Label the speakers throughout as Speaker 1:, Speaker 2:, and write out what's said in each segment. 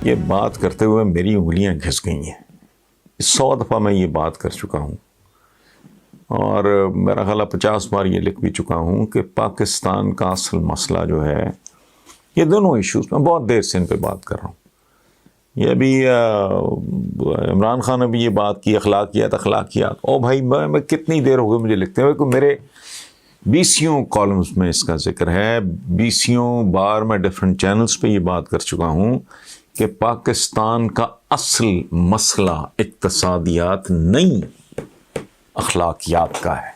Speaker 1: یہ بات کرتے ہوئے میری انگلیاں گھس گئی ہیں. 100 دفعہ میں یہ بات کر چکا ہوں اور میرا خیال ہے 50 بار یہ لکھ بھی چکا ہوں کہ پاکستان کا اصل مسئلہ جو ہے یہ دونوں ایشوز، میں بہت دیر سے ان پہ بات کر رہا ہوں. یہ بھی عمران خان نے بھی یہ بات کی، اخلاقیات. او بھائی میں کتنی دیر ہو گئی مجھے لکھتے ہوئے، کہ میرے 20 کالمز میں اس کا ذکر ہے، 20 بار میں ڈیفرنٹ چینلز پہ یہ بات کر چکا ہوں کہ پاکستان کا اصل مسئلہ اقتصادیات نہیں اخلاقیات کا ہے.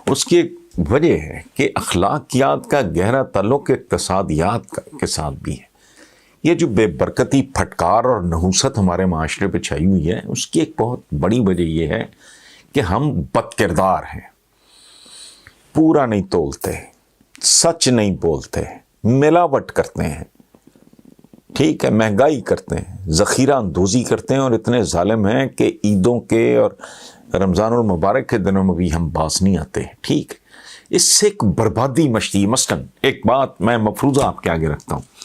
Speaker 1: اس کی ایک وجہ ہے کہ اخلاقیات کا گہرا تعلق اقتصادیات کے ساتھ بھی ہے. یہ جو بے برکتی، پھٹکار اور نحوست ہمارے معاشرے پہ چھائی ہوئی ہے، اس کی ایک بہت بڑی وجہ یہ ہے کہ ہم بد کردار ہیں، پورا نہیں تولتے، سچ نہیں بولتے، ملاوٹ کرتے ہیں، ٹھیک ہے، مہنگائی کرتے ہیں، ذخیرہ اندوزی کرتے ہیں، اور اتنے ظالم ہیں کہ عیدوں کے اور رمضان المبارک کے دنوں میں بھی ہم باز نہیں آتے. ٹھیک، اس سے ایک بربادی مچتی. مثلاً ایک بات میں مفروضہ آپ کے آگے رکھتا ہوں.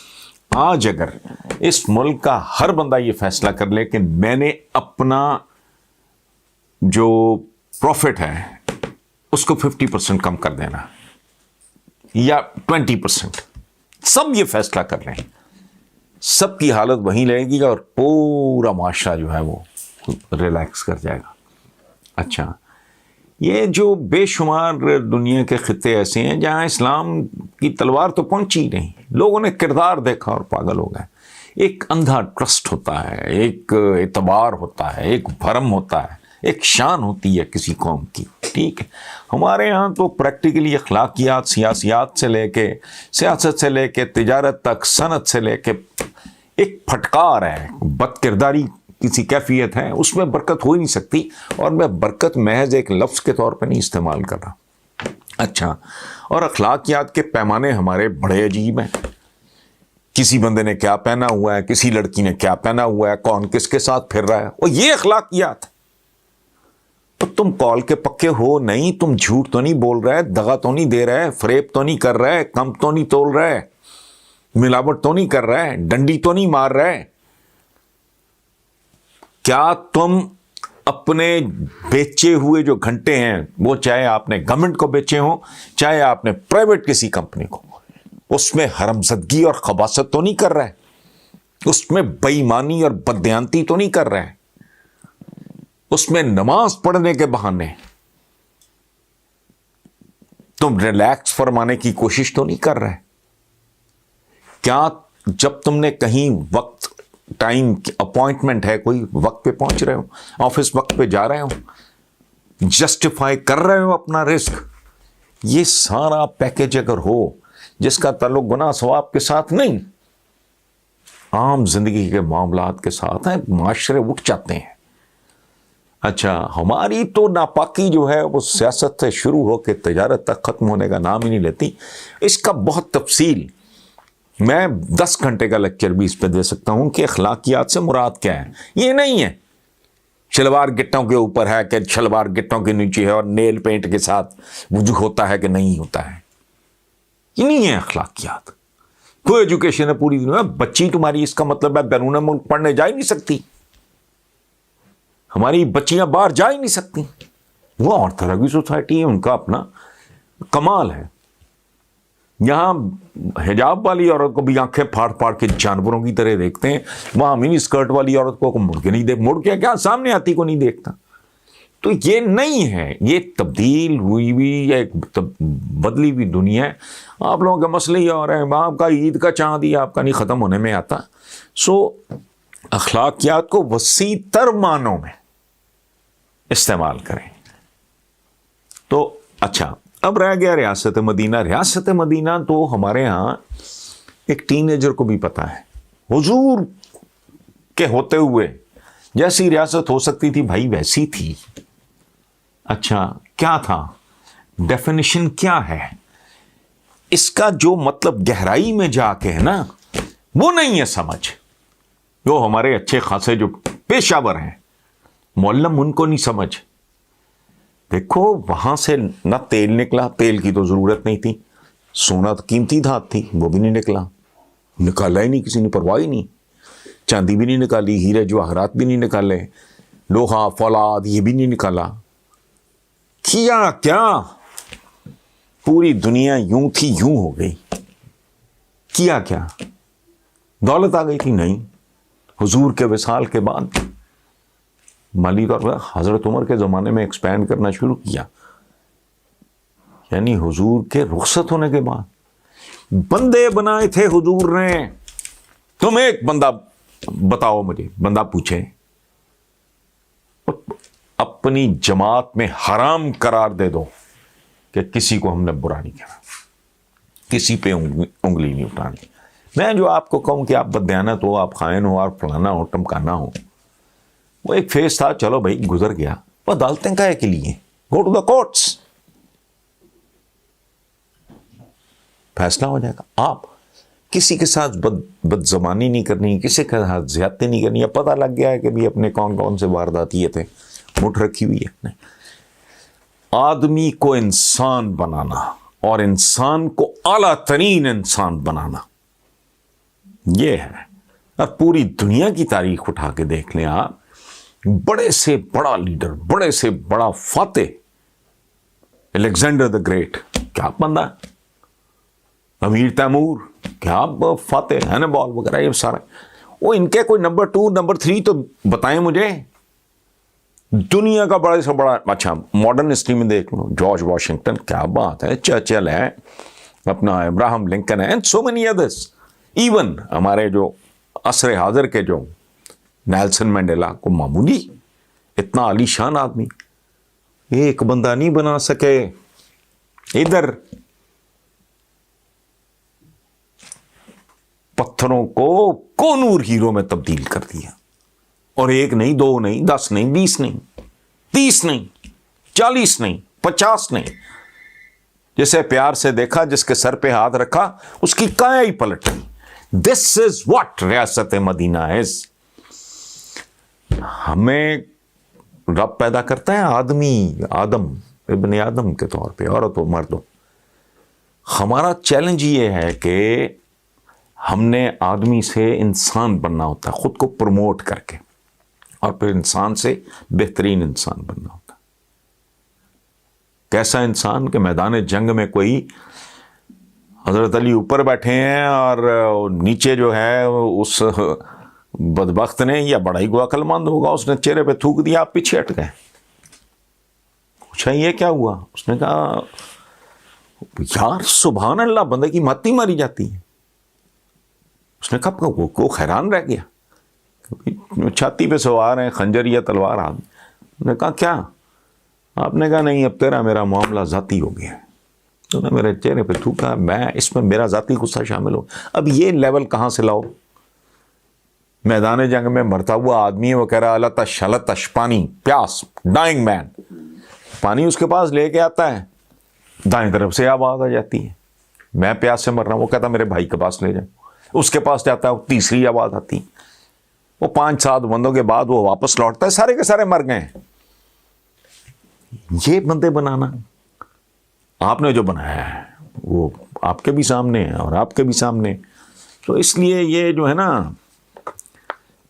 Speaker 1: آج اگر اس ملک کا ہر بندہ یہ فیصلہ کر لے کہ میں نے اپنا جو پروفٹ ہے اس کو 50% کم کر دینا یا 20%، سب یہ فیصلہ کر لیں، سب کی حالت وہیں رہے گی اور پورا معاشرہ جو ہے وہ ریلیکس کر جائے گا. اچھا، یہ جو بے شمار دنیا کے خطے ایسے ہیں جہاں اسلام کی تلوار تو پہنچی نہیں، لوگوں نے کردار دیکھا اور پاگل ہو گئے. ایک اندھا ٹرسٹ ہوتا ہے، ایک اعتبار ہوتا ہے، ایک بھرم ہوتا ہے، ایک شان ہوتی ہے کسی قوم کی. ٹھیک ہے، ہمارے ہاں تو پریکٹیکلی اخلاقیات، سیاست سے لے کے تجارت تک، صنعت سے لے کے ایک پھٹکار ہے، بد کرداری کسی کیفیت ہے، اس میں برکت ہو ہی نہیں سکتی. اور میں برکت محض ایک لفظ کے طور پہ نہیں استعمال کر رہا. اچھا، اور اخلاقیات کے پیمانے ہمارے بڑے عجیب ہیں. کسی بندے نے کیا پہنا ہوا ہے، کسی لڑکی نے کیا پہنا ہوا ہے، کون کس کے ساتھ پھر رہا ہے، اور یہ اخلاقیات. تو تم کال کے پکے ہو نہیں، تم جھوٹ تو نہیں بول رہے، دغا تو نہیں دے رہے، فریب تو نہیں کر رہے، کم تو نہیں تول رہے، ملاوٹ تو نہیں کر رہے، ڈنڈی تو نہیں مار رہے. کیا تم اپنے بیچے ہوئے جو گھنٹے ہیں، وہ چاہے آپ نے گورنمنٹ کو بیچے ہوں، چاہے آپ نے پرائیویٹ کسی کمپنی کو، اس میں حرمزدگی اور خباثت تو نہیں کر رہے، اس میں بے ایمانی اور بددیانتی تو نہیں کر رہے، اس میں نماز پڑھنے کے بہانے تم ریلیکس فرمانے کی کوشش تو نہیں کر رہے؟ کیا جب تم نے کہیں وقت، ٹائم، اپوائنٹمنٹ ہے، کوئی وقت پہ پہنچ رہے ہو، آفس وقت پہ جا رہے ہو، جسٹیفائی کر رہے ہو اپنا رزق؟ یہ سارا پیکج اگر ہو جس کا تعلق گناہ ثواب کے ساتھ نہیں، عام زندگی کے معاملات کے ساتھ ہیں، معاشرے اٹھ جاتے ہیں. اچھا، ہماری تو ناپاکی جو ہے وہ سیاست سے شروع ہو کے تجارت تک ختم ہونے کا نام ہی نہیں لیتی. اس کا بہت تفصیل، میں 10 گھنٹے کا لیکچر بھی اس پہ دے سکتا ہوں کہ اخلاقیات سے مراد کیا ہے. یہ نہیں ہے شلوار گٹوں کے اوپر ہے کہ شلوار گٹوں کے نیچے ہے، اور نیل پینٹ کے ساتھ وضو ہوتا ہے کہ نہیں ہوتا ہے. یہ نہیں ہے اخلاقیات. کوئی ایجوکیشن ہے پوری دنیا میں، بچی تمہاری اس کا مطلب ہے بیرون ملک پڑھنے جا ہی نہیں سکتی، ہماری بچیاں باہر جا ہی نہیں سکتی. وہ اور طرح کی سوسائٹی ہے، ان کا اپنا کمال ہے. یہاں حجاب والی عورت کو بھی آنکھیں پھاڑ پھاڑ کے جانوروں کی طرح دیکھتے ہیں، وہاں منی اسکرٹ والی عورت کو مڑ کے نہیں مڑ کے کیا سامنے آتی کو نہیں دیکھتا. تو یہ نہیں ہے، یہ تبدیل ہوئی یا ایک بدلی ہوئی دنیا ہے. آپ لوگوں کے مسئلے ہی اور ہیں، آپ کا عید کا چاند ہی آپ کا نہیں ختم ہونے میں آتا. سو اخلاقیات کو وسیع تر معنوں میں استعمال کریں. تو اچھا، اب رہ گیا ریاست مدینہ. ریاست مدینہ تو ہمارے ہاں ایک ٹین ایجر کو بھی پتا ہے، حضور کے ہوتے ہوئے جیسی ریاست ہو سکتی تھی بھائی ویسی تھی. اچھا، کیا تھا؟ ڈیفینیشن کیا ہے اس کا؟ جو مطلب گہرائی میں جا کے ہے نا، وہ نہیں ہے سمجھ. جو ہمارے اچھے خاصے جو پیشہ ور ہیں معلم، ان کو نہیں سمجھ. دیکھو وہاں سے نہ تیل نکلا، تیل کی تو ضرورت نہیں تھی، سونا قیمتی دھات تھی وہ بھی نہیں نکلا، نکالا ہی نہیں کسی نے، پرواہ ہی نہیں. چاندی بھی نہیں نکالی، ہیرے جواہرات بھی نہیں نکالے، لوہا فولاد یہ بھی نہیں نکالا. کیا کیا؟ پوری دنیا یوں تھی یوں ہو گئی. کیا کیا؟ دولت آ گئی تھی؟ نہیں. حضور کے وصال کے بعد مالی طور پر حضرت عمر کے زمانے میں ایکسپینڈ کرنا شروع کیا، یعنی حضور کے رخصت ہونے کے بعد. بندے بنائے تھے حضور نے. تم ایک بندہ بتاؤ مجھے، بندہ پوچھے اپنی جماعت میں حرام قرار دے دو کہ کسی کو ہم نے برا نہیں کہا، کسی پہ انگلی نہیں اٹھانی. میں جو آپ کو کہوں کہ آپ بددیانت ہو، آپ خائن ہو، اور فلانا ہو ٹمکانا ہو، وہ ایک فیس تھا، چلو بھائی گزر گیا. وہ عدالتیں کاہے کے لیے؟ گو ٹو دا کورٹس، فیصلہ ہو جائے گا. آپ کسی کے ساتھ بد زبانی نہیں کرنی، کسی کے ساتھ زیادتی نہیں کرنی. اب پتہ لگ گیا ہے کہ بھی اپنے کون کون سے واردات یہ تھے، مٹھ رکھی ہوئی ہے. آدمی کو انسان بنانا اور انسان کو اعلیٰ ترین انسان بنانا، یہ ہے. اور پوری دنیا کی تاریخ اٹھا کے دیکھ لیں آپ، بڑے سے بڑا لیڈر، بڑے سے بڑا فاتح، الیگزینڈر دا گریٹ، کیا بندہ، امیر تیمور، کیا فاتح، ہینیبال وغیرہ، یہ سارا. وہ ان کے کوئی نمبر 2 نمبر 3 تو بتائیں مجھے. دنیا کا بڑے سے بڑا، اچھا ماڈرن ہسٹری میں دیکھ لو، جارج واشنگٹن، کیا بات ہے، چرچل ہے، اپنا ابراہم لنکن ہے، and so many others. Even ہمارے جو عصر حاضر کے جو نیلسن مینڈیلا کو معمولی، اتنا عالی شان آدمی، ایک بندہ نہیں بنا سکے. ادھر پتھروں کو نور ہیرو میں تبدیل کر دیا. اور ایک نہیں، 2 نہیں، 10 نہیں، 20 نہیں، 30 نہیں، 40 نہیں، 50 نہیں. جسے پیار سے دیکھا، جس کے سر پہ ہاتھ رکھا، اس کی کایا ہی پلٹ گئی. دس از واٹ ریاست مدینہ از. ہمیں رب پیدا کرتا ہے آدمی، آدم، ابن آدم کے طور پہ، عورت و مرد ہو. ہمارا چیلنج یہ ہے کہ ہم نے آدمی سے انسان بننا ہوتا ہے، خود کو پروموٹ کر کے، اور پھر انسان سے بہترین انسان بننا ہوتا ہے. کیسا انسان کہ میدان جنگ میں کوئی حضرت علی اوپر بیٹھے ہیں اور نیچے جو ہے اس بدبخت نے، یا بڑا ہی کو عقل مند ہوگا، اس نے چہرے پہ تھوک دیا، آپ پیچھے ہٹ گئے. پوچھا یہ کیا ہوا؟ اس نے کہا یار سبحان اللہ، بندے کی مت ہی ماری جاتی ہے. اس نے کہا وہ حیران رہ گیا، چھاتی پہ سوار ہیں، خنجر یا تلوار ہاتھ. نے کہا کیا؟ آپ نے کہا نہیں، اب تیرا میرا معاملہ ذاتی ہو گیا. تو نے میرے چہرے پہ تھوکا، میں اس میں میرا ذاتی غصہ شامل ہو. اب یہ لیول کہاں سے لاؤ؟ میدان جنگ میں مرتا ہوا آدمی ہے، وہ کہہ رہا اللہ شلتش، پانی، پیاس، ڈائنگ مین. پانی اس کے پاس لے کے آتا ہے، دائیں طرف سے آواز آ جاتی ہے، میں پیاس سے مر رہا ہوں. وہ کہتا میرے بھائی کے پاس لے جاؤ. اس کے پاس جاتا ہے، وہ تیسری آواز آتی. وہ 5-7 بندوں کے بعد وہ واپس لوٹتا ہے، سارے کے سارے مر گئے. یہ بندے بنانا آپ نے جو بنایا ہے وہ آپ کے بھی سامنے ہے اور آپ کے بھی سامنے. تو اس لیے یہ جو ہے نا،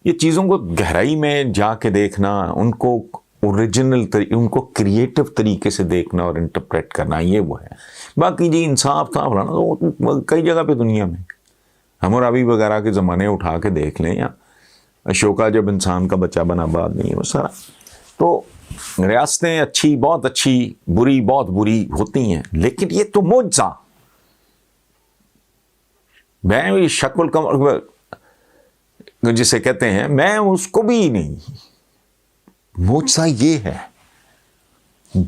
Speaker 1: یہ چیزوں کو گہرائی میں جا کے دیکھنا، ان کو اوریجنل ان کو کریٹو طریقے سے دیکھنا اور انٹرپریٹ کرنا، یہ وہ ہے. باقی جی انصاف تھا فلانا، تو کئی جگہ پہ دنیا میں حمورابی وغیرہ کے زمانے اٹھا کے دیکھ لیں، یا اشوکا جب انسان کا بچہ بنا، بعد نہیں ہے وہ سارا. تو ریاستیں اچھی بہت اچھی، بری بہت بری ہوتی ہیں، لیکن یہ تو معجزہ. میں شکل کمر جسے کہتے ہیں، میں اس کو بھی نہیں. معجزہ یہ ہے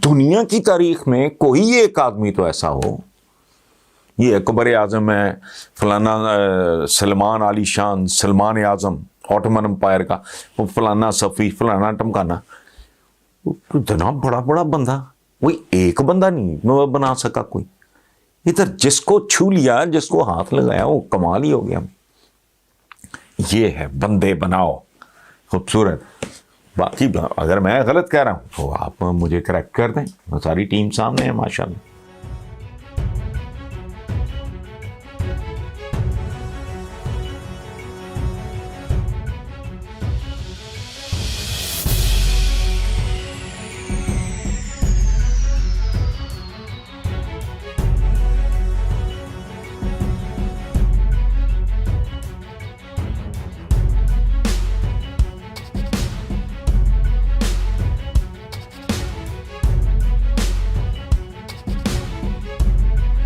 Speaker 1: دنیا کی تاریخ میں کوئی ایک آدمی تو ایسا ہو، یہ اکبر اعظم ہے، فلانا سلمان علی شان، سلمان اعظم آٹومن امپائر کا، وہ فلانا صفی، فلانا ٹمکانا، اتنا بڑا بڑا بندہ، وہی ایک بندہ نہیں بنا سکا کوئی. ادھر جس کو چھو لیا، جس کو ہاتھ لگایا، وہ کمال ہی ہو گیا. یہ ہے بندے بناؤ. خوبصورت. باقی اگر میں غلط کہہ رہا ہوں تو آپ مجھے کریکٹ کر دیں، ساری ٹیم سامنے ہے ماشاءاللہ.